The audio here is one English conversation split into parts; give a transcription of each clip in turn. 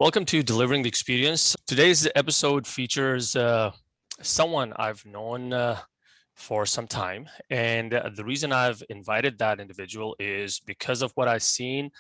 Welcome to Delivering the Experience. Today's episode features someone I've known for some time. And the reason I've invited that individual is because of what I've seen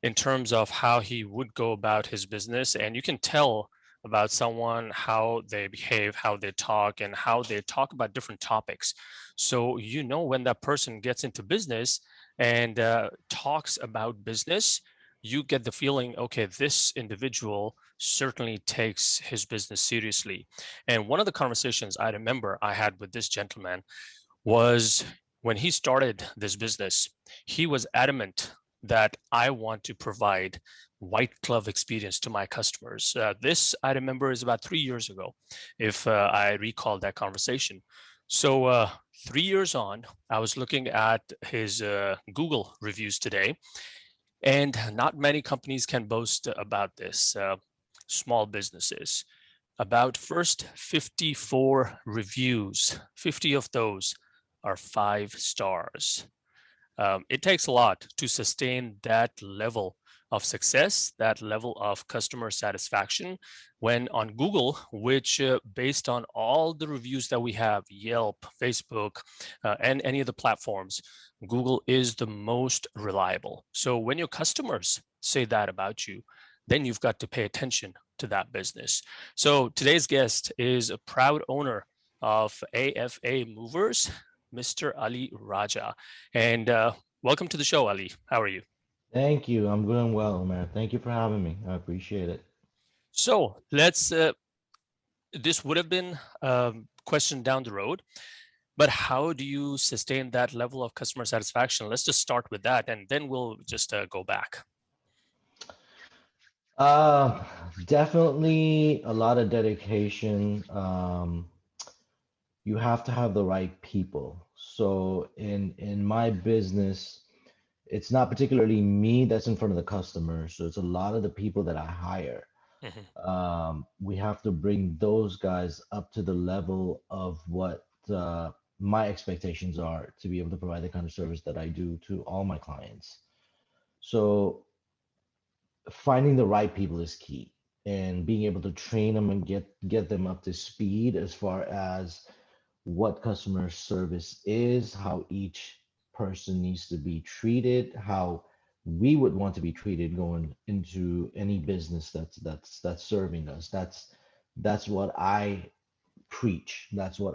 in terms of how he would go about his business. And you can tell about someone how they behave, how they talk, and how they talk about different topics. So you know when that person gets into business and talks about business, you get the feeling, okay, this individual certainly takes his business seriously. And one of the conversations I remember I had with this gentleman was when he started this business, he was adamant that I want to provide white glove experience to my customers. This I remember is about 3 years ago, if I recall that conversation. So 3 years on, I was looking at his Google reviews today, and not many companies can boast about this. Small businesses. About first 54 reviews, 50 of those are 5 stars. It takes a lot to sustain that level of success, that level of customer satisfaction when on Google, which based on all the reviews that we have, Yelp, Facebook, and any of the platforms, Google is the most reliable. So when your customers say that about you, then you've got to pay attention to that business. So today's guest is a proud owner of AFA Movers, Mr. Ali Raja. And welcome to the show, Ali. How are you? Thank you. I'm doing well, man. Thank you for having me. I appreciate it. So this would have been a question down the road, but how do you sustain that level of customer satisfaction? Let's just start with that, and then we'll just go back. Uh, Definitely a lot of dedication. You have to have the right people. So in my business, it's not particularly me that's in front of the customer. So it's a lot of the people that I hire. Mhm. We have to bring those guys up to the level of what my expectations are to be able to provide the kind of service that I do to all my clients. So finding the right people is key, and being able to train them and get them up to speed as far as what customer service is, how each person needs to be treated, how we would want to be treated going into any business that's serving us. That's what I preach. That's what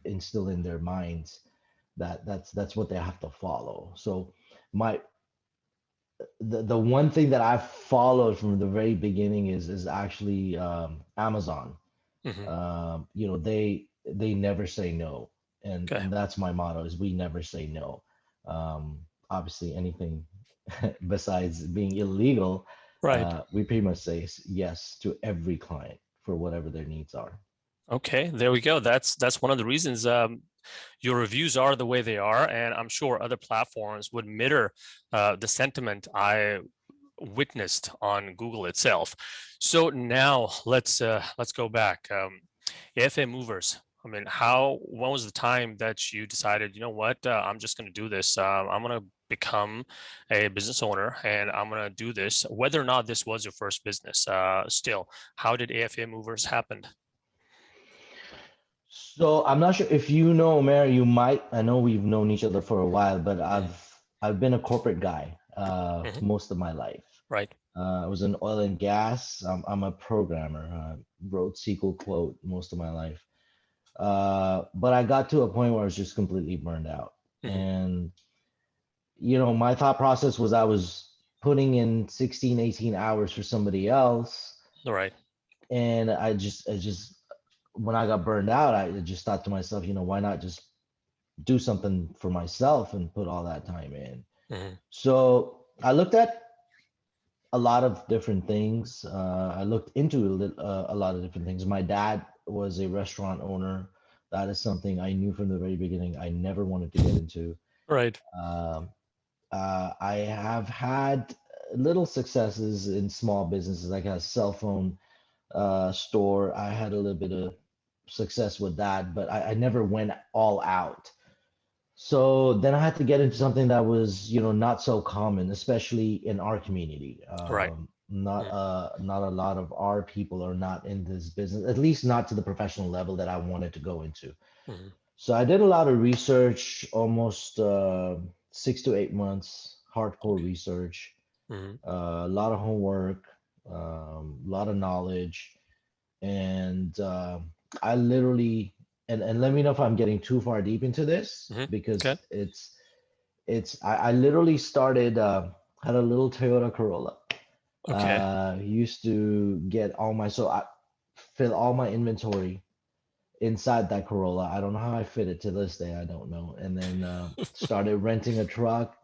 instill in their minds. That's what they have to follow. So my the one thing that I've followed from the very beginning is actually Amazon. Mhm. They never say no, and Okay. and that's my motto is we never say no. Obviously, anything besides being illegal, Right. we pretty much say yes to every client for whatever their needs are. Okay. There we go. That's one of the reasons your reviews are the way they are, and I'm sure other platforms would mirror the sentiment I witnessed on Google itself. So now let's go back. AFA Movers. I mean, when was the time that you decided, you know what, I'm just going to do this. I'm going to become a business owner and I'm going to do this, whether or not this was your first business. Still, how did AFA Movers happen? So I'm not sure if you know, Mary. You might. I know we've known each other for a while, but Mhm. I've been a corporate guy Mhm. most of my life. Right. I was in oil and gas. I'm a programmer. Wrote SQL quote most of my life. But I got to a point where I was just completely burned out. Mhm. And, my thought process was I was putting in 16, 18 hours for somebody else. Right. And I just, when I got burned out, I just thought to myself, why not just do something for myself and put all that time in? Mhm. So I looked at a lot of different things. I looked into a lot of different things. My dad was a restaurant owner. That is something I knew from the very beginning I never wanted to get into. Right. Um, I have had little successes in small businesses, like a cell phone store. I had a little bit of success with that, but I never went all out. So then I had to get into something that was, not so common, especially in our community. Right. Not a lot of our people are not in this business, at least not to the professional level that I wanted to go into. Mhm. So I did a lot of research, almost 6 to 8 months, hardcore Okay. research, Mhm. a lot of homework, a lot of knowledge, and I literally and let me know if I'm getting too far deep into this Mhm. Okay. because I literally started had a little Toyota Corolla. Okay. Used to get all my so I fill all my inventory inside that Corolla. I don't know how I fit it to this day. I don't know. And then started renting a truck.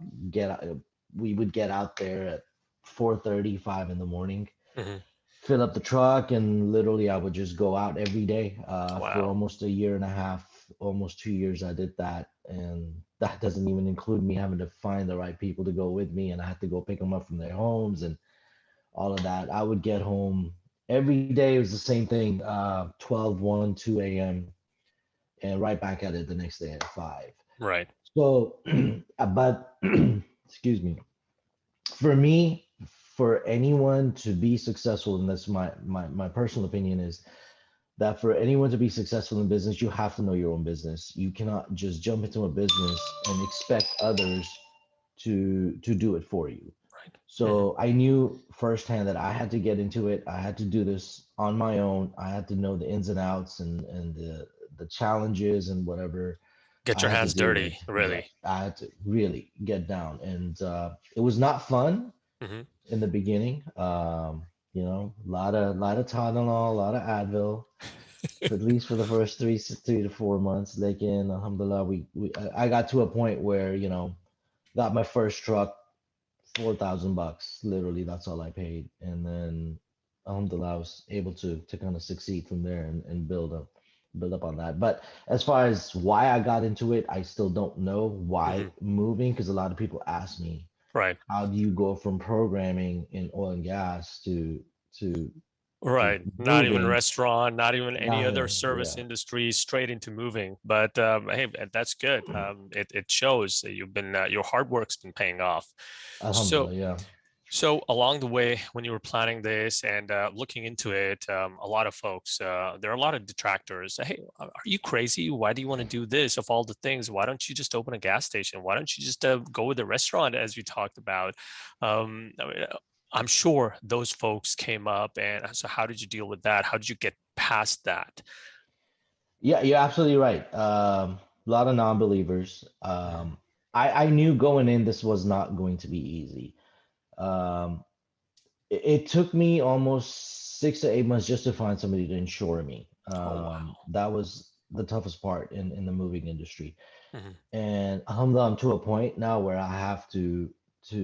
We would get out there at 4:35 in the morning, Mhm. fill up the truck, and literally I would just go out every day. For Wow. almost a year and a half, almost 2 years, I did that, and that doesn't even include me having to find the right people to go with me, and I had to go pick them up from their homes and all of that. I would get home every day. It was the same thing, 12, 1, 2 a.m., and right back at it the next day at 5. Right. So, but excuse me, for me, for anyone to be successful, and that's my personal opinion is that for anyone to be successful in business, you have to know your own business. You cannot just jump into a business and expect others to do it for you. Right. Mhm. So I knew firsthand that I had to get into it. I had to do this on my own. I had to know the ins and outs and the challenges and whatever Get I your had to hands deal dirty, with. Yeah, really. I had to really get down, and it was not fun Mhm. in the beginning. A lot of Tylenol, a lot of Advil, for at least for the first 3 to 4 months. Like in Alhamdulillah, I got to a point where got my first truck, $4,000. Literally, that's all I paid, and then Alhamdulillah, I was able to kind of succeed from there and build up on that. But as far as why I got into it, I still don't know why Mhm. moving, because a lot of people ask me, Right. how do you go from programming in oil and gas to to Right. Not even moving? restaurant, not even any Not other here, service yeah. industry, straight into moving. But hey, that's good. It shows that you've been your hard work's been paying off. So Alhamdulillah, yeah. so along the way, when you were planning this and looking into it, a lot of folks, there are a lot of detractors. Hey, are you crazy? Why do you want to do this? Of all the things, why don't you just open a gas station? Why don't you just go with the restaurant, as we talked about? I mean, I'm sure those folks came up. And so, how did you deal with that? How did you get past that? Yeah, you're absolutely right. A lot of non-believers. Mhm. I knew going in this was not going to be easy. Um, it took me almost 6 to 8 months just to find somebody to insure me. Oh, wow. That was the toughest part in the moving industry. Mhm. And alhamdulillah, I'm to a point now where I have to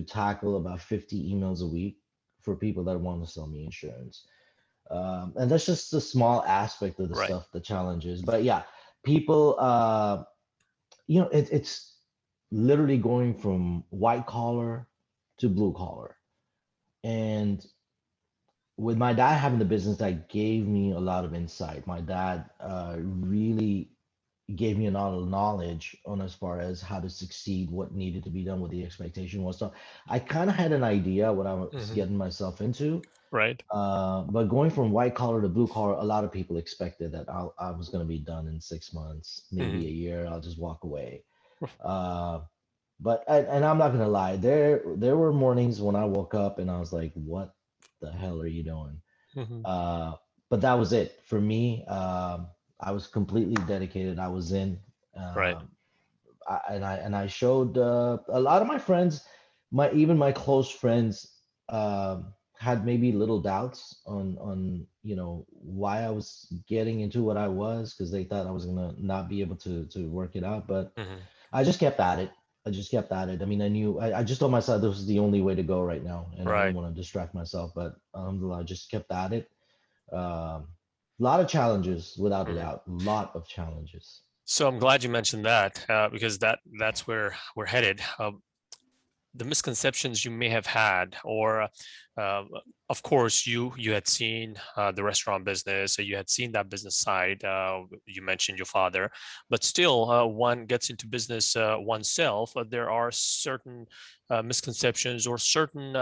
tackle about 50 emails a week for people that want to sell me insurance. And that's just a small aspect of the Right. stuff, the challenges. But yeah, people, it's literally going from white collar to blue collar. And with my dad having the business, that gave me a lot of insight. My dad really gave me a lot of knowledge on as far as how to succeed, what needed to be done, what the expectation was. So I kind of had an idea what I was Mhm. getting myself into. Right. But going from white collar to blue collar, a lot of people expected that I was going to be done in 6 months, maybe a Mhm. year. I'll just walk away. Uh, and I'm not gonna lie, there were mornings when I woke up and I was like, "What the hell are you doing?" Mhm. Uh, but that was it for me. I was completely dedicated. I was in. Right. Um, and I showed a lot of my friends, my close friends, had maybe little doubts on why I was getting into what I was, because they thought I was gonna not be able to work it out. But Mhm. I just kept at it. I just kept at it. I mean, I just told myself this was the only way to go right now, and I didn't Right. want to distract myself. But alhamdulillah, I just kept at it. A lot of challenges, without a Mhm. doubt. A lot of challenges. So I'm glad you mentioned that because that's where we're headed. The misconceptions you may have had, or uh, of course you had seen the restaurant business, so you had seen that business side. You mentioned your father, but still, one gets into business oneself. There are certain misconceptions or certain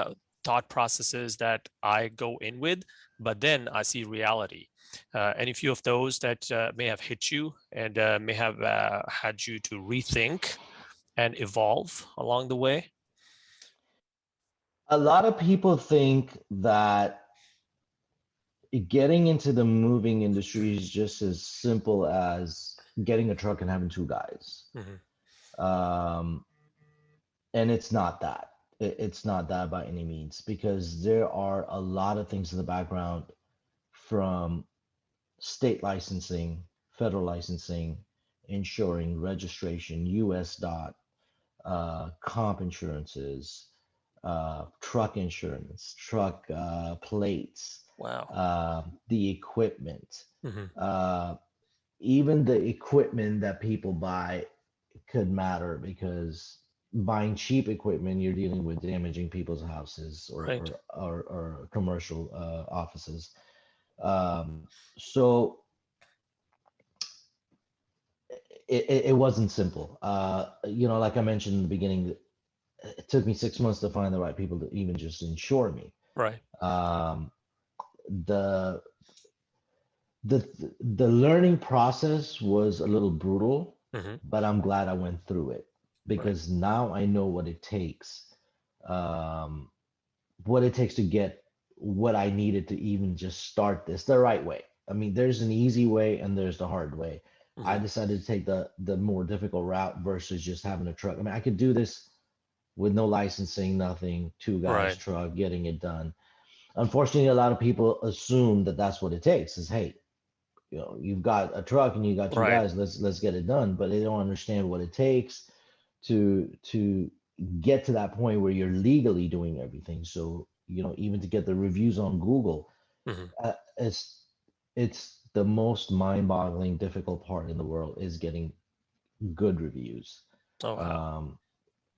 thought processes that I go in with, but then I see reality. Any few of those that may have hit you and may have had you to rethink and evolve along the way? A lot of people think that getting into the moving industry is just as simple as getting a truck and having two guys. Mhm. Um, and it's not that. It's not that by any means, because there are a lot of things in the background, from state licensing, federal licensing, insuring, registration, US dot, comp insurances, truck insurance, truck plates, Wow. the equipment, Mhm. uh, even the equipment that people buy could matter, because buying cheap equipment, you're dealing with damaging people's houses Right. or commercial offices. So it wasn't simple. Like I mentioned in the beginning, it took me 6 months to find the right people to even just insure me. Right. Um, the the the learning process was a little brutal, Mhm. but I'm glad I went through it, Right. because now I know um, what it takes to get what I needed to even just start this the right way. I mean, there's an easy way and there's the hard way. I Mhm. decided to take the more difficult route versus just having a truck. I mean, I could do this with no licensing, nothing, two guys, Right. truck, getting it done. Unfortunately, a lot of people assume that that's what it takes. Is, hey, you've got a truck and you got two Right. guys, let's get it done. But they don't understand what it takes to get to that point where you're legally doing everything. So, even to get the reviews on Google, Mhm. it's the most mind-boggling difficult part in the world, is getting good reviews. Oh wow. um,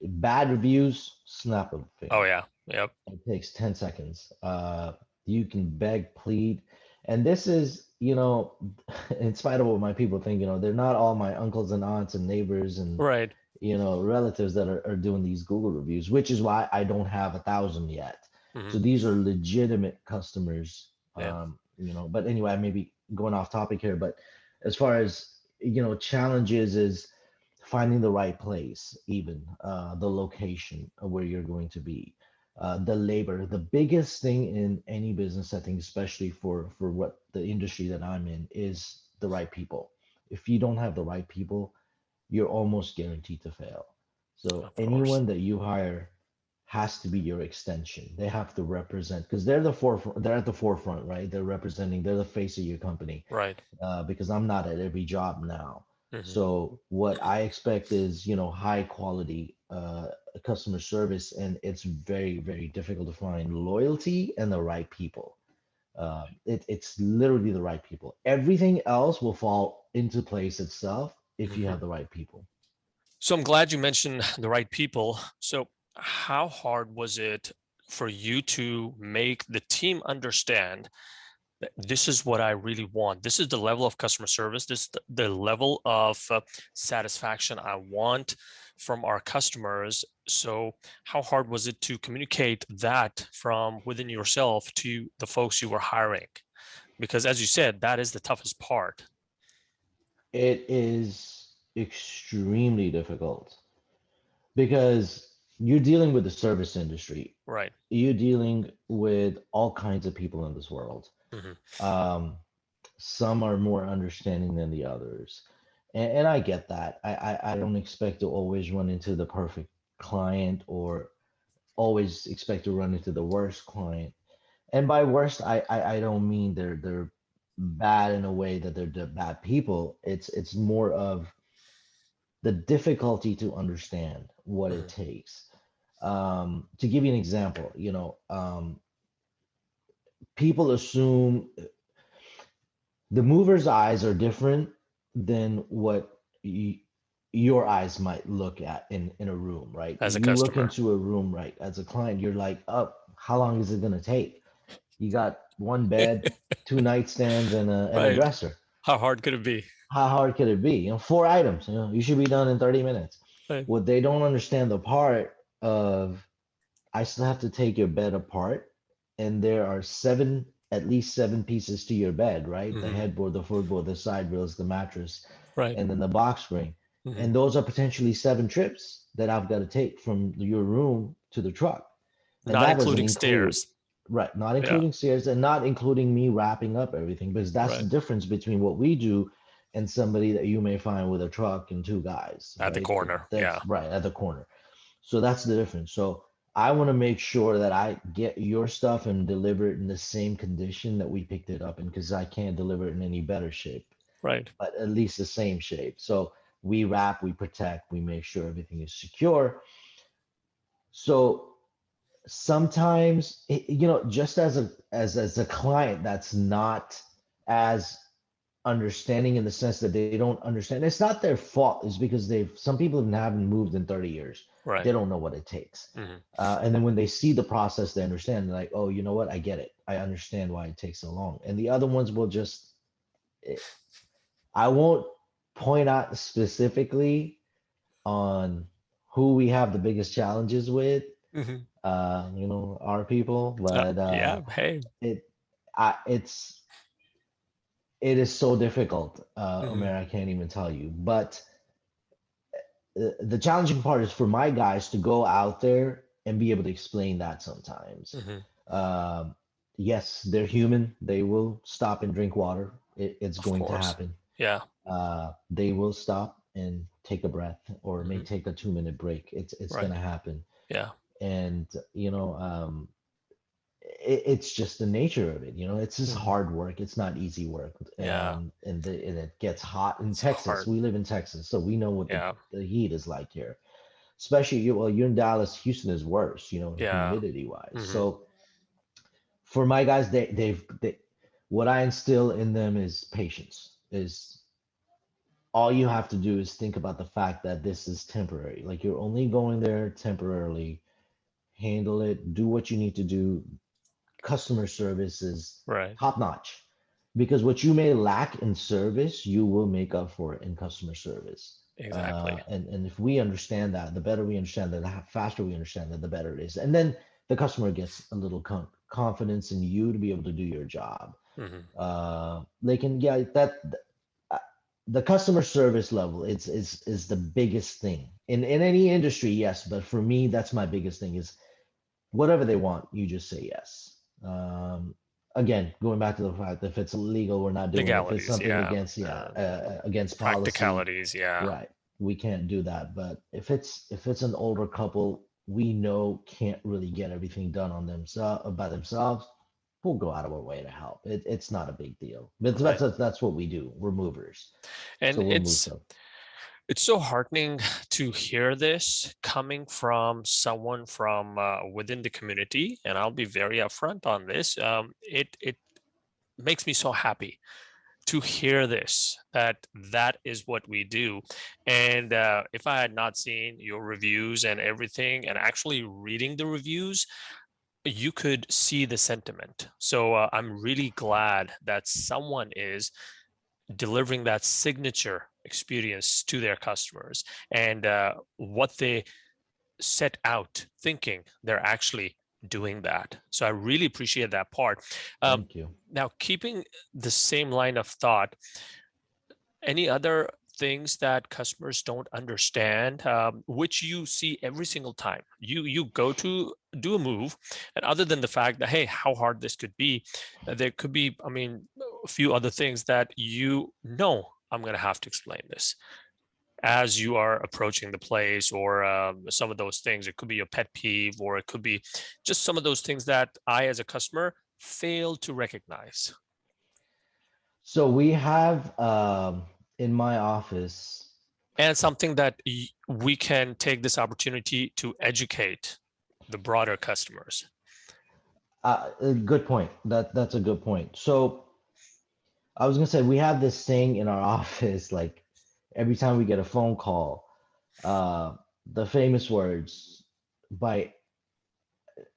Bad reviews, snap of a Oh finger. yeah. Yep. It takes 10 seconds. You can beg, plead. And this is, in spite of what my people think, they're not all my uncles and aunts and neighbors and, Right. relatives that are doing these Google reviews, which is why I don't have 1,000 yet. Mhm. So these are legitimate customers. Yeah. But anyway, I may be going off topic here, but as far as, challenges is finding the right place, even the location of where you're going to be, the labor. The biggest thing in any business, I think, especially for what the industry that I'm in, is the right people. If you don't have the right people, you're almost guaranteed to fail. So Of course. anyone that you hire has to be your extension. They have to represent, because they're the forefront. They're at the forefront, right? They're representing. They're the face of your company. Right. Because I'm not at every job now. Mhm. So what I expect is, high quality customer service, and it's very, very difficult to find loyalty and the right people. It's literally the right people. Everything else will fall into place itself if you have Mhm. the right people. So I'm glad you mentioned the right people. So how hard was it for you to make the team understand that this is what I really want? This is the level of customer service. This is the level of satisfaction I want from our customers. So how hard was it to communicate that from within yourself to the folks you were hiring? Because as you said, that is the toughest part. It is extremely difficult, because you're dealing with the service industry. Right. You're dealing with all kinds of people in this world. Mhm. Um, some are more understanding than the others, and I get that. I don't expect to always run into the perfect client, or always expect to run into the worst client. And by worst, I don't mean they're bad in a way that they're the bad people. It's more of the difficulty to understand what it Mhm. takes. To give you an example, people assume the mover's eyes are different than what your eyes might look at in a room, right? As a You look customer. into a room, right? As a client, you're like, oh, how long is it going to take? You got one bed, two nightstands, and a Right. dresser. How hard could it be? How hard could it be? Four items. You should be done in 30 minutes. Right. What they don't understand, the part of I still have to take your bed apart, and there are at least seven pieces to your bed, right? The Hmm. headboard, the footboard, the side rails, the mattress, Right. and then the box spring. Hmm. And those are potentially seven trips that I've got to take from your room to the truck. And Not that doesn't including include, stairs. right, not Yeah. including stairs and not including me wrapping up everything, because that's the Right. difference between what we do and somebody that you may find with a truck and two guys, At the right? corner. That's Yeah. right at the corner. So that's the difference. So I want to make sure that I get your stuff and deliver it in the same condition that we picked it up in, because I can't deliver it in any better shape, Right. but at least the same shape. So we wrap, we protect, we make sure everything is secure. So sometimes, just as a client that's not as understanding, in the sense that they don't understand, it's not their fault, it's because some people haven't moved in 30 years. Right. They don't know what it takes. Hmm. And then when they see the process, they understand. They're like, oh, you know what, I get it, I understand why it takes so long. And the other ones will just, eh, I won't point out specifically on who we have the biggest challenges with, Hmm. our people, but Yeah. Hey. it I, it is so difficult, Hmm. Omer, I can't even tell you. But the challenging part is for my guys to go out there and be able to explain that sometimes. Hmm. Um, yes, they're human. They will stop and drink water. It's Of going to course. happen. Yeah. They will stop and take a breath, or may Hmm. take a 2 minute break. It's going Right. to happen. Yeah. And it's just the nature of it. It's just Hmm. hard work. It's not easy work. Yeah. And it gets hot in It's Texas. hard. We live in Texas, so we know what Yeah. the heat is like here. Especially you're in Dallas. Houston is worse, Yeah. humidity wise. Hmm. So for my guys, what I instill in them is patience. Is all you have to do is think about the fact that this is temporary. Like, you're only going there temporarily. Handle it. Do what you need to do. Customer service is Right. top notch, because what you may lack in service, you will make up for it in customer service. Exactly. And if we understand that, the better we understand that, the faster we understand that, the better it is. And then the customer gets a little confidence in you to be able to do your job. Hmm. They can, yeah, uh, the customer service level is the biggest thing in any industry. Yes, but for me, that's my biggest thing. Is whatever they want, you just say yes. Again, going back to the fact that if it's illegal, we're not doing it. If it's Legalities. something Yeah. against, yeah, against policy, Practicalities. Yeah. right, we can't do that. But if it's an older couple, we know can't really get everything done on themselves by themselves, we'll go out of our way to help. It's not a big deal. But Right. that's what we do. We're movers, so And we'll move stuff. it's so heartening to hear this coming from someone from within the community. And I'll be very upfront on this. It makes me so happy to hear this, that is what we do. And if I had not seen your reviews and everything, and actually reading the reviews, you could see the sentiment. So I'm really glad that someone is delivering that signature experience to their customers, and what they set out thinking, they're actually doing that. So I really appreciate that part. um, Thank you. Now, keeping the same line of thought, any other things that customers don't understand, which you see every single time you go to do a move, and other than the fact that, hey, how hard this could be, there could be, I mean, a few other things that I'm going to have to explain this as you are approaching the place, or some of those things. It could be a pet peeve, or it could be just some of those things that I, as a customer, fail to recognize. So we have, in my office. And something that we can take this opportunity to educate the broader customers. A good point. That's a good point. So I was gonna say we have this thing in our office, like every time we get a phone call, uh, the famous words by,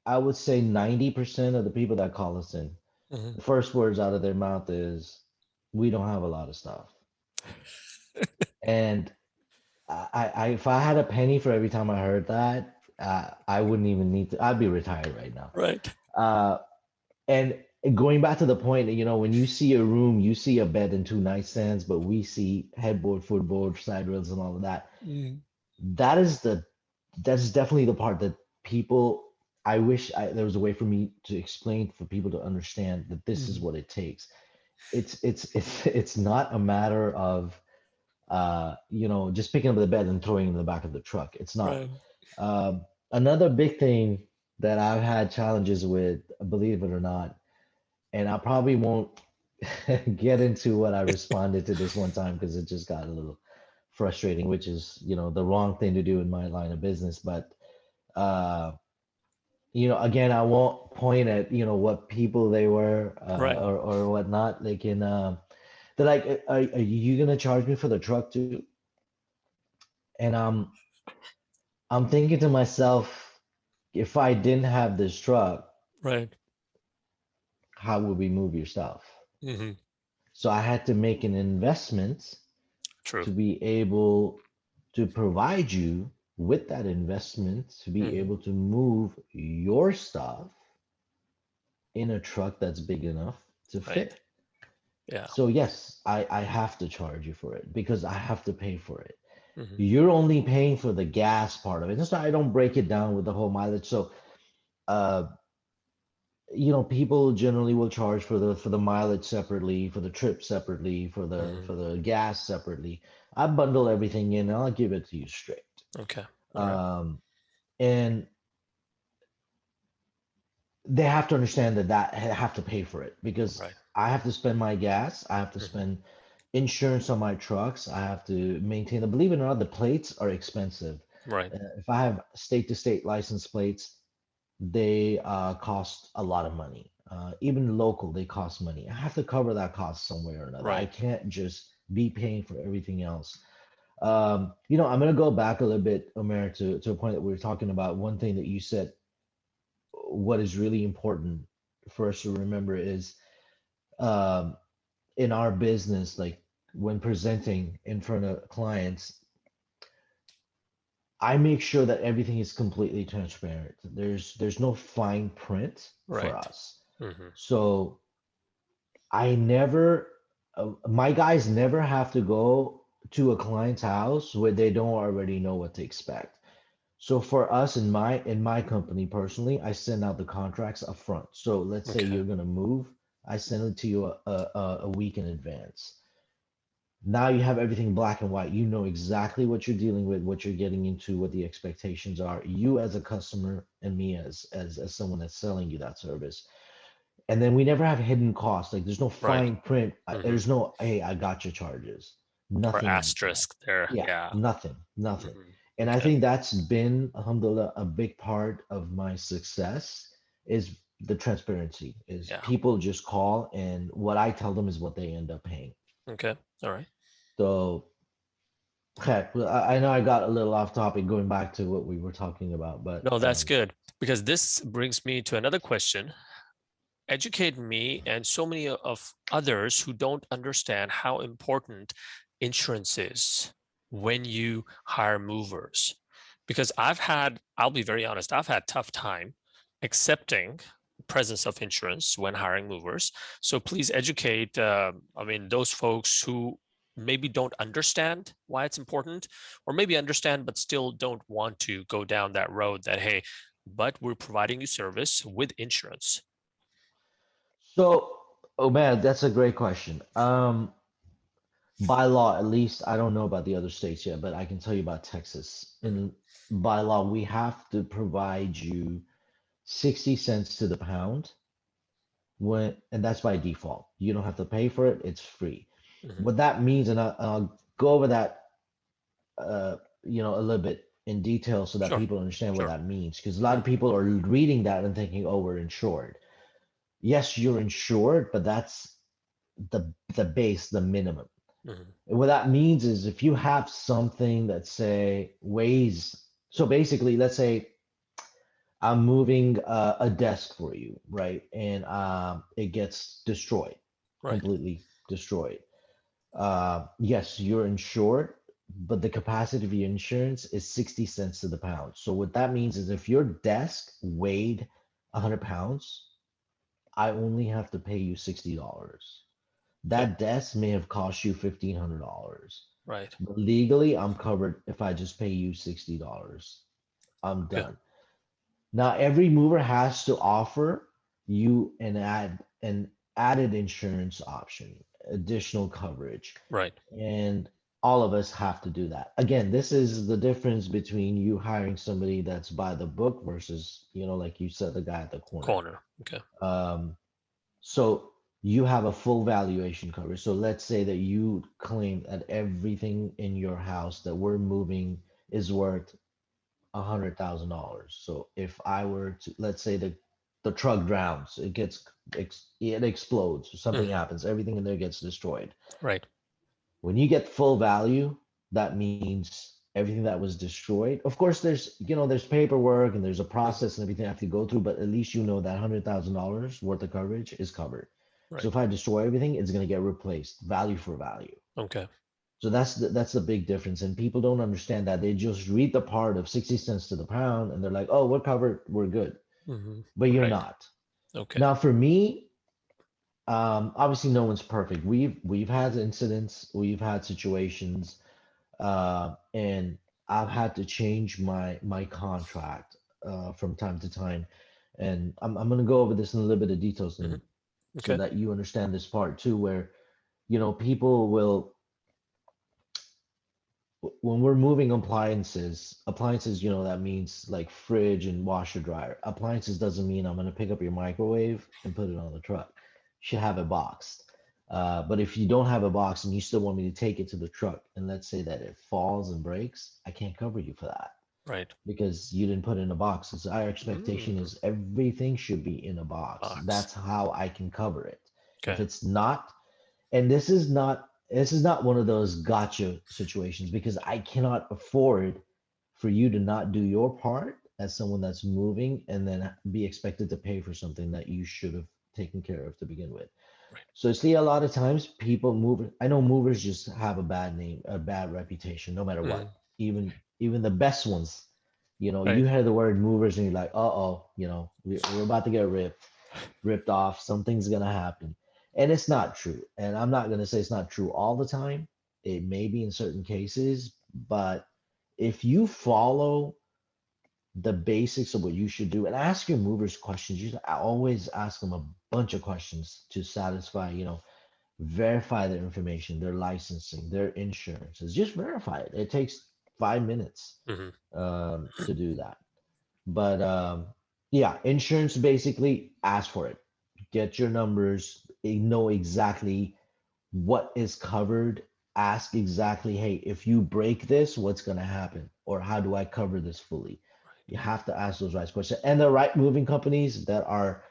I would say, 90% of the people that call us in, Mhm. the first words out of their mouth is, "We don't have a lot of stuff." And if I had a penny for every time I heard that, I wouldn't even need to. I'd be retired right now. Right. Uh, and going back to the point, when you see a room, you see a bed and two nightstands, but we see headboard, footboard, side rails, and all of that. Mm, That is that's definitely the part that people. I wish there was a way for me to explain for people to understand that this is mm, what it takes. It's not a matter of just picking up the bed and throwing it in the back of the truck. It's not. right. Another big thing that I've had challenges with, believe it or not, and I probably won't get into what I responded to this one time because it just got a little frustrating, which is, the wrong thing to do in my line of business. But, uh, again, I won't point at, what people they were Right. or whatnot. They're like, are you going to charge me for the truck too? And I'm thinking to myself, if I didn't have this truck, Right. how would we move your stuff? Hmm. So I had to make an investment True. to be able to provide you with that investment to be Hmm. able to move your stuff in a truck that's big enough to Right. fit. Yeah. So yes, I have to charge you for it because I have to pay for it. Hmm. You're only paying for the gas part of it. That's why I don't break it down with the whole mileage. So uh people generally will charge for the mileage separately, for the trip separately, for the Hmm. for the gas separately. I bundle everything in and I'll give it to you straight. Okay. All right. Um, and they have to understand that have to pay for it because Right. I have to spend my gas, I have to Hmm. spend insurance on my trucks, I have to maintain them. Believe it or not, the plates are expensive. Right. If I have state to state license plates, they cost a lot of money. Even local, they cost money. I have to cover that cost some way or another. I Right. can't just be paying for everything else. I'm going to go back a little bit, Omer, to a point that we were talking about. One thing that you said, what is really important for us to remember is um, in our business, like when presenting in front of clients, I make sure that everything is completely transparent. There's no fine print for Right. us. Hmm. So I never, my guys never have to go to a client's house where they don't already know what to expect. So for us in my company personally, I send out the contracts up front. So let's say Okay. you're gonna move, I send it to you a week in advance. Now you have everything black and white. You know exactly what you're dealing with, what you're getting into, what the expectations are. You as a customer and me as someone that's selling you that service. And then we never have hidden costs. Like there's no Right. fine print. Hmm. There's no, hey, I got your charges. Or Nothing like that. asterisk there. Yeah, Yeah. nothing. Hmm. And I Okay. think that's been, alhamdulillah, a big part of my success is the transparency, is Yeah. people just call and what I tell them is what they end up paying. Okay. All right. So, heck, well, I know I got a little off topic going back to what we were talking about, but No, that's good because this brings me to another question. Educate me and so many of others who don't understand how important insurance is when you hire movers. Because I'll be very honest, I've had tough time accepting presence of insurance when hiring movers. So please educate, those folks who maybe don't understand why it's important, or maybe understand but still don't want to go down that road that, hey, but we're providing you service with insurance. so, oh man, that's a great question. By law, at least, I don't know about the other states yet, but I can tell you about Texas. Mhm. By law, we have to provide you 60 cents to the pound and that's by default. You don't have to pay for it, it's free. Mhm. What that means, and I'll go over that, a little bit in detail so that Sure, people understand what sure. that means. Because a lot of Mhm. people are reading that and thinking, oh, we're insured. Yes, you're insured, but that's the base, the minimum. Mhm. And what that means is if you have something that say weighs, so basically, let's say I'm moving a desk for you, right? And it gets destroyed, Right. completely destroyed. Yes, you're insured, but the capacity of your insurance is 60 cents to the pound. So what that means is if your desk weighed 100 pounds, I only have to pay you $60. Okay. That desk may have cost you $1,500. Right. But legally, I'm covered if I just pay you $60. I'm Okay. done. Now, every mover has to offer you an added insurance option, additional coverage, Right. and all of us have to do that. Again, this is the difference between you hiring somebody that's by the book versus, like you said, the guy at the corner. Corner. Okay. Um, so you have a full valuation coverage. So let's say that you claim that everything in your house that we're moving is worth $100,000. So if I were to, let's say the truck drowns, it explodes, something Hmm. happens, everything in there gets destroyed. Right. When you get full value, that means everything that was destroyed. Of course, there's paperwork and there's a Hmm. process and everything I have to go through, but at least you know that $100,000 worth of coverage is covered. So Right. if I destroy everything, it's gonna get replaced, value for value. Okay. So that's the big difference, and people don't understand that. They just read the part of 60 cents to the pound, and they're like, "Oh, we're covered, we're good," Hmm. but you're Right. not. Okay. Now, for me, obviously, no one's perfect. We've had incidents, we've had situations, and I've had to change my contract from time to time, and I'm gonna go over this in a little bit of details, Hmm. and so Okay. that you understand this part too, where people will when we're moving appliances, that means like fridge and washer dryer. Appliances doesn't mean I'm going to pick up your microwave and put it on the truck. You should have it boxed. But if you don't have a box and you still want me to take it to the truck, and let's say that it falls and breaks, I can't cover you for that Right. because you didn't put it in a box. So our expectation Mm. is everything should be in a box. Box. That's how I can cover it. If Okay. it's not, and this is not one of those gotcha situations because I cannot afford for you to not do your part as someone that's moving and then be expected to pay for something that you should have taken care of to begin with. Right. So see, a lot of times people move. I know movers just have a bad name, a bad reputation, no matter Mm. what. Even the best ones, Right. you hear the word movers and you're like, uh-oh, we're about to get ripped off. Something's gonna happen. And it's not true. And I'm not gonna say it's not true all the time. It may be in certain cases, but if you follow the basics of what you should do and ask your movers questions, always ask them a bunch of questions to satisfy, verify their information, their licensing, their insurances. Just verify it. It takes 5 minutes Hmm. to do that. But yeah, insurance basically ask for it. Get your numbers, know exactly what is covered. Ask exactly, hey, if you break this, what's going to happen? Or how do I cover this fully? You have to ask those right questions. And the right moving companies that are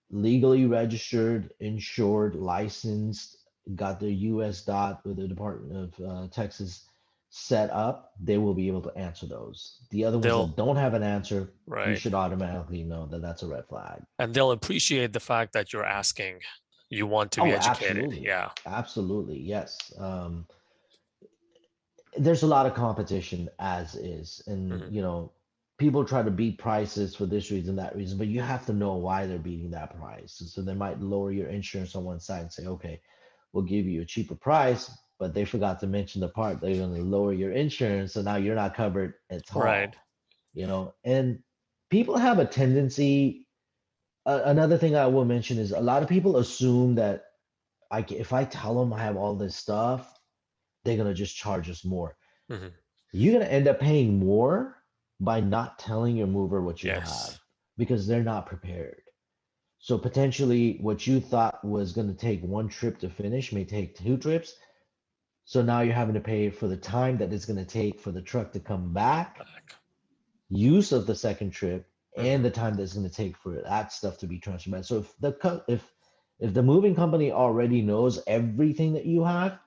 legally registered, insured, licensed, got their US dot with the Department of Texas set up, they will be able to answer those. The other ones They'll that don't have an answer, you right. should automatically know that that's a red flag. And they'll appreciate the fact that you're asking. You want to be Oh, educated. absolutely. Yeah. Absolutely. Yes. There's a lot of competition as is. And, Hmm. people try to beat prices for this reason, that reason, but you have to know why they're beating that price. So they might lower your insurance on one side and say, okay, we'll give you a cheaper price, but they forgot to mention the part they're going to lower your insurance. So now you're not covered at Right. all. And people have a tendency. Another thing I will mention is a lot of people assume that if I tell them I have all this stuff, they're going to just charge us more. Hmm. You're going to end up paying more by not telling your mover what you have Yes. because they're not prepared. So potentially what you thought was going to take one trip to finish may take two trips. So now you're having to pay for the time that it's going to take for the truck to come back, Back. use of the second trip, and Hmm. the time that's going to take for that stuff to be transferred back. So if the moving company already knows everything that you have,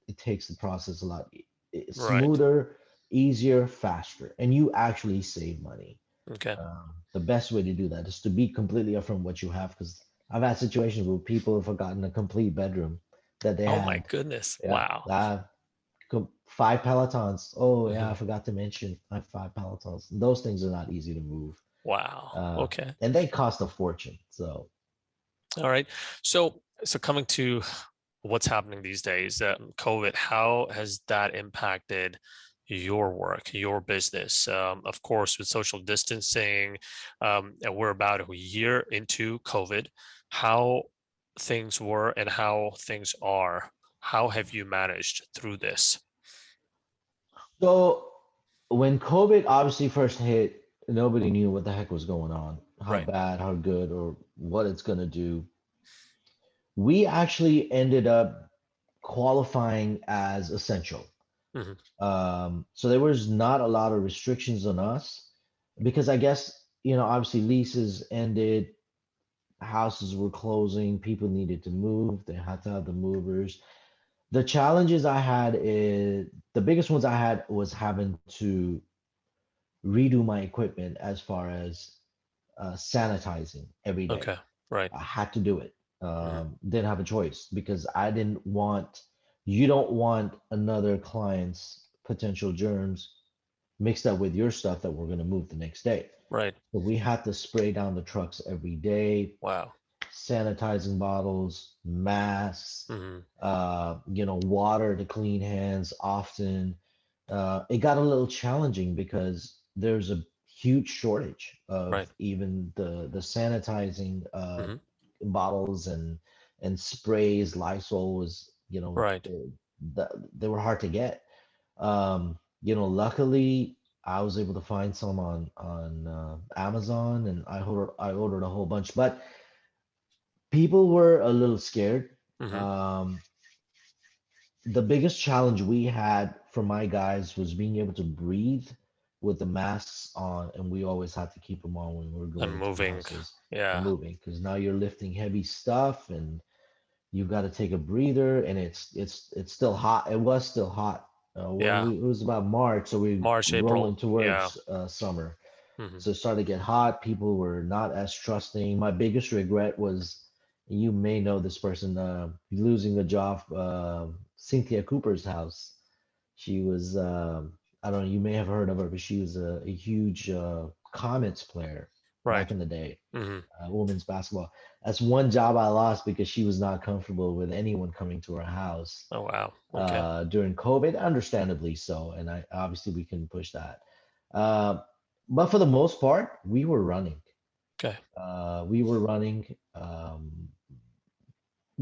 it takes the process a lot Right. smoother, easier, faster, and you actually save money. Okay. The best way to do that is to be completely upfront what you have, because I've had situations where people have forgotten a complete bedroom that they Oh my had. goodness. Yeah, Wow. 5 Pelotons. Oh yeah, I Mhm. forgot to mention I have 5 Pelotons. Those things are not easy to move. Wow. Okay. And they cost a fortune. So All right. So coming to what's happening these days, COVID, how has that impacted your work, your business? Of course, with social distancing, and we're about a year into COVID, how things were and how things are. How have you managed through this? so when COVID obviously first hit, nobody knew what the heck was going on, how Right. bad, how good, or what it's gonna do. We actually ended up qualifying as essential. Hmm. So there was not a lot of restrictions on us because I guess, obviously leases ended, houses were closing, people needed to move, they had to have the movers. The challenges I had is the biggest ones I had was having to redo my equipment as far as sanitizing every day. Okay. Right. I had to do it. Hmm. Didn't have a choice because you don't want another client's potential germs mixed up with your stuff that we're going to move the next day. Right. So we had to spray down the trucks every day, Wow. sanitizing bottles, masks, Hmm. water to clean hands often. It got a little challenging because there's a huge shortage of Right. even the sanitizing Hmm. bottles and sprays. Lysol was, Right. they were hard to get. Luckily I was able to find some on Amazon, and I ordered a whole bunch, but people were a little scared. Hmm. Um, the biggest challenge we had for my guys was being able to breathe with the masks on, and we always had to keep them on when we were And going into the moving. houses and Yeah. moving, because now you're lifting heavy stuff and you've got to take a breather, and it's still hot. It was still hot when Yeah. it was about March, so we March, rolling April. Yeah. towards summer. Hmm. So it started to get hot. People were not as trusting. My biggest regret was, you may know this person, losing the job, Cynthia Cooper's house. She was, I don't know, you may have heard of her, but she was a huge Comets player back Right. in the day, Hmm. women's basketball. That's one job I lost because she was not comfortable with anyone coming to her house Oh, wow. Okay. during COVID, understandably so. And I obviously we couldn't push that. Uh, but for the most part, we were running. Okay. We were running.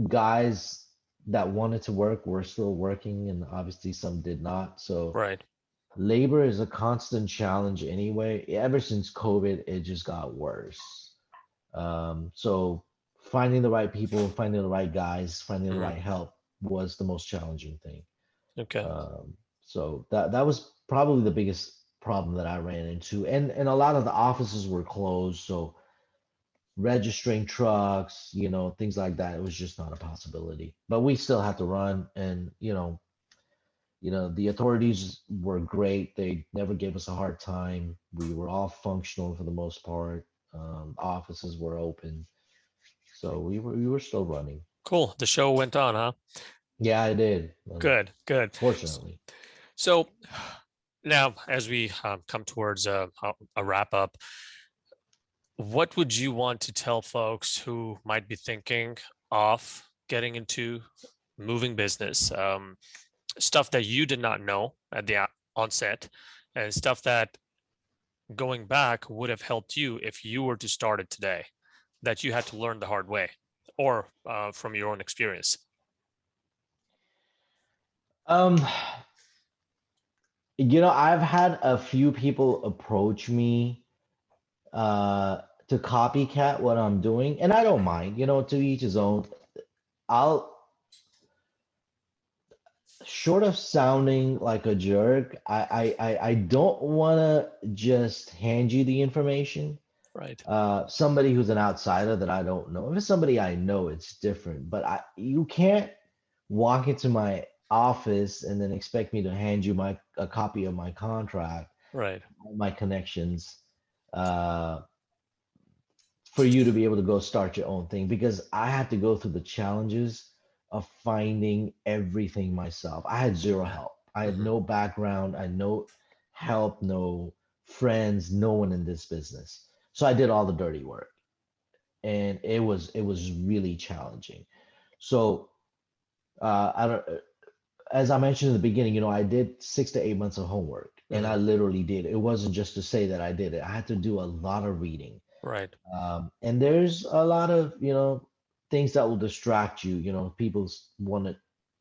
Guys that wanted to work were still working, and obviously some did not. So Right. labor is a constant challenge anyway. Ever since COVID, it just got worse. So finding the right people, finding the right guys, finding the Hmm. right help was the most challenging thing. Okay. Um, so that was probably the biggest problem that I ran into, and a lot of the offices were closed, so registering trucks, things like that, it was just not a possibility. But we still had to run, and the authorities were great. They never gave us a hard time. We were all functional for the most part. Offices were open, so we were still running. Cool. The show went on, huh? Yeah, I did, Good. Good. fortunately. So now, as we come towards a wrap up, what would you want to tell folks who might be thinking of getting into moving business? Stuff that you did not know at the onset, and stuff that going back would have helped you if you were to start it today, that you had to learn the hard way or from your own experience. Um, I've had a few people approach me to copycat what I'm doing, and I don't mind, to each his own. I'll Short of sounding like a jerk, I don't want to just hand you the information. Right. Somebody who's an outsider that I don't know. If it's somebody I know, it's different. But you can't walk into my office and then expect me to hand you a copy of my contract, Right. my connections, uh, for you to be able to go start your own thing, because I had to go through the challenges of finding everything myself. I had zero help. I had Hmm. no background, I had no help, no friends, no one in this business. So I did all the dirty work, and it was really challenging. So I don't, as I mentioned in the beginning, I did 6 to 8 months of homework, and Hmm. I literally did. It wasn't just to say that I did it. I had to do a lot of reading. Right. And there's a lot of, things that will distract you. People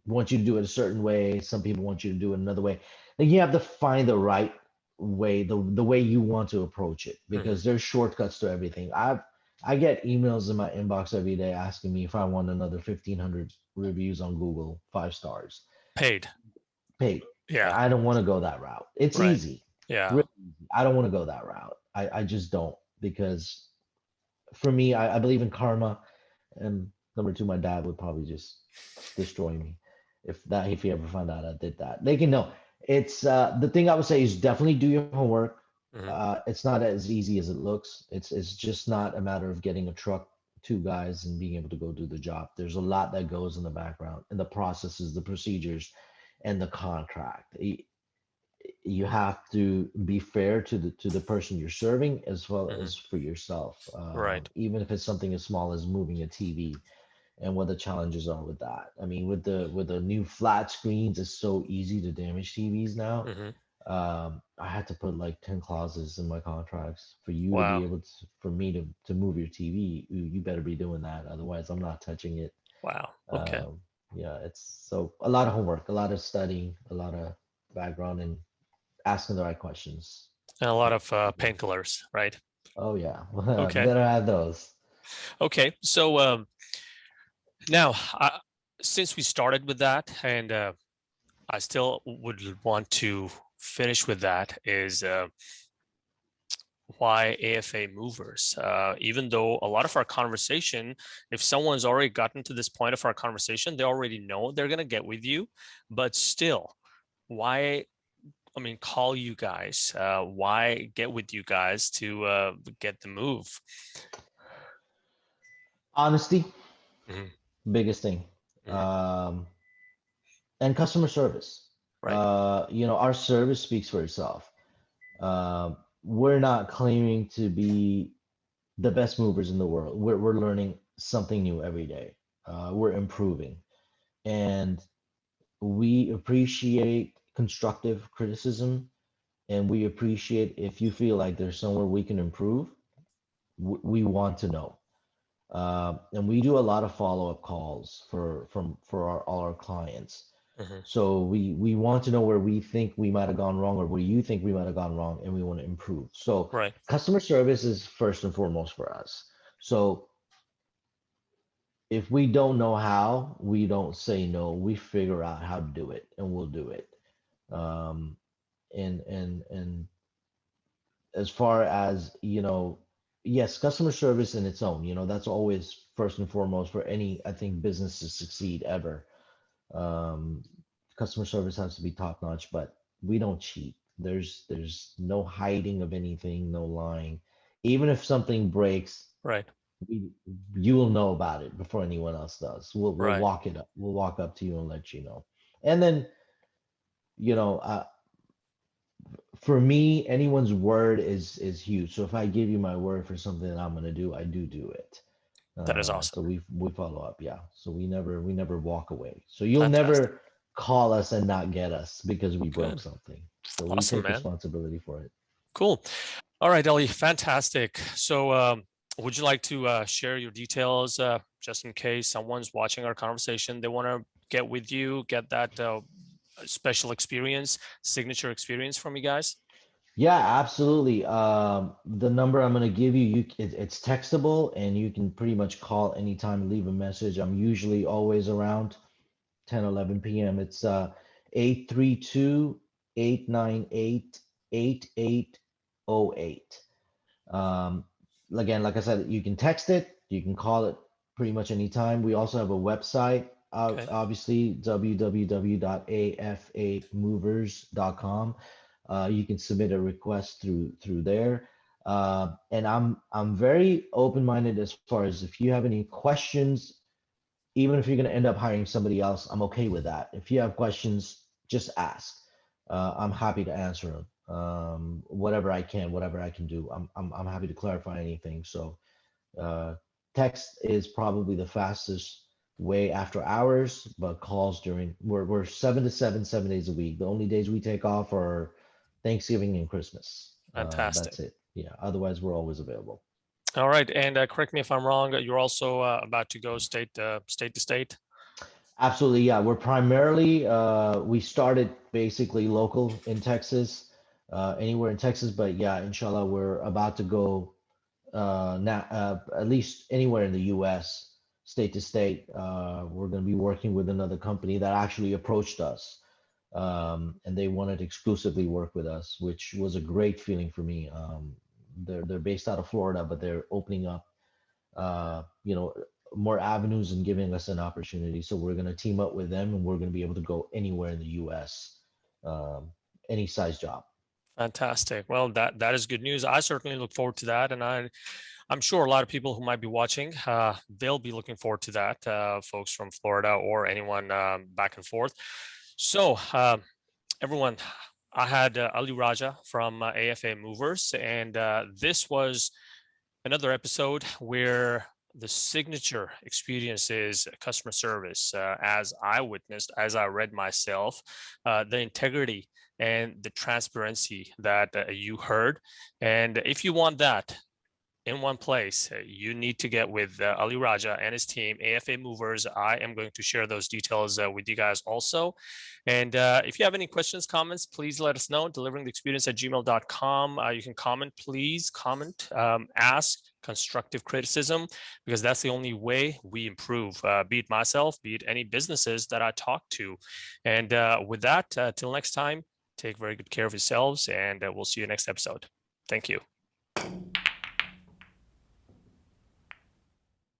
want you to do it a certain way. Some people want you to do it another way. Like you have to find the right way, the way you want to approach it, Hmm. because there's shortcuts to everything. I get emails in my inbox every day asking me if I want another 1,500 reviews on Google, 5 stars, Paid. paid. Yeah. I don't want to go that route. It's Right. easy, Yeah. really easy. I don't want to go that route. I just don't, because for me, I believe in karma, and number two, my dad would probably just destroy me if he ever found out I did that. They can know. It's the thing I would say is definitely do your homework. Hmm. It's not as easy as it looks. It's just not a matter of getting a truck, two guys, and being able to go do the job. There's a lot that goes in the background, and the processes, the procedures, and the contract. You have to be fair to the person you're serving, as well Hmm. as for yourself, Right. even if it's something as small as moving a TV, and what the challenges are with that. I mean, with the new flat screens, it's so easy to damage TVs now. Hmm. I had to put like 10 clauses in my contracts for you to be Wow. able to, for me to move your TV. You better be doing that, otherwise I'm not touching it. Wow. Okay. um, yeah, it's so a lot of homework, a lot of studying, a lot of background, and asking the right questions. And a lot of painkillers, right? Oh yeah, Okay. better have those. Okay. So now, since we started with that, and I still would want to finish with that, is why AFA movers? Even though a lot of our conversation, if someone's already gotten to this point of our conversation, they already know they're going to get with you, but still, why? I mean, call you guys. Why get with you guys to get the move? Honesty, Hmm. biggest thing. Hmm. um, and customer service. Right. Our service speaks for itself. We're not claiming to be the best movers in the world. We're learning something new every day. We're improving, and we appreciate constructive criticism, and we appreciate if you feel like there's somewhere we can improve. We want to know. And we do a lot of follow-up calls for all our clients. Hmm. So we want to know where we think we might have gone wrong, or where you think we might have gone wrong, and we want to improve. So Right. customer service is first and foremost for us. So if we don't know how, we don't say no. We figure out how to do it, and we'll do it. Um, and as far as, yes, customer service in its own, that's always first and foremost for any, I think, business to succeed ever. um, Customer service has to be top notch, but we don't cheat. There's no hiding of anything, no lying. Even if something breaks, Right. we, you will know about it before anyone else does. We'll Right. walk it up. We'll walk up to you and let you know. And then, you know, uh, for me, anyone's word is huge. So if I give you my word for something that I'm gonna do, I do it. That is So awesome. we follow up, yeah. So we never walk away. So you'll Fantastic. never call us and not get us because we broke Good. something. So we Awesome, take man. responsibility for it. Cool. All right, Ellie, fantastic. So, would you like to share your details just in case someone's watching our conversation? They want to get with you, get that special experience, signature experience from you guys? Yeah, absolutely. The number I'm gonna give you, it's textable, and you can pretty much call anytime, leave a message. I'm usually always around 10, 11 p.m. It's 832 8808. Um, Again, like I said, you can text it, you can call it pretty much anytime. We also have a website, Okay. obviously, www.afamovers.com. You can submit a request through there. And I'm very open-minded as far as if you have any questions, even if you're going to end up hiring somebody else, I'm okay with that. If you have questions, just ask. I'm happy to answer them. Whatever I can, whatever I can do, I'm happy to clarify anything. So uh, text is probably the fastest way after hours, but calls during we're 7 to 7, 7 days a week. The only days we take off are Thanksgiving and Christmas. Fantastic. That's it. Yeah. Otherwise, we're always available. All right, and correct me if I'm wrong. You're also about to go state to state. Absolutely, yeah. We're primarily we started basically local in Texas, anywhere in Texas, but yeah, inshallah, we're about to go now at least anywhere in the U.S., state to state. We're going to be working with another company that actually approached us, and they wanted to exclusively work with us, which was a great feeling for me. They're based out of Florida, but they're opening up you know, more avenues and giving us an opportunity. So we're going to team up with them, and we're going to be able to go anywhere in the U.S., um, any size job. Fantastic. Well, that is good news. I certainly look forward to that, and I'm sure a lot of people who might be watching, they'll be looking forward to that. Folks from Florida or anyone back and forth. So, everyone, I had Ali Raja from AFA Movers, and this was another episode where the signature experience is customer service, as I witnessed, as I read myself, the integrity and the transparency that you heard. And if you want that in one place, you need to get with Ali Raja and his team, AFA Movers. I am going to share those details with you guys also. And if you have any questions, comments, please let us know. Deliveringtheexperience@gmail.com. You can comment, please comment, ask constructive criticism, because that's the only way we improve, be it myself, be it any businesses that I talk to. And with that, till next time, take very good care of yourselves, and we'll see you next episode. Thank you.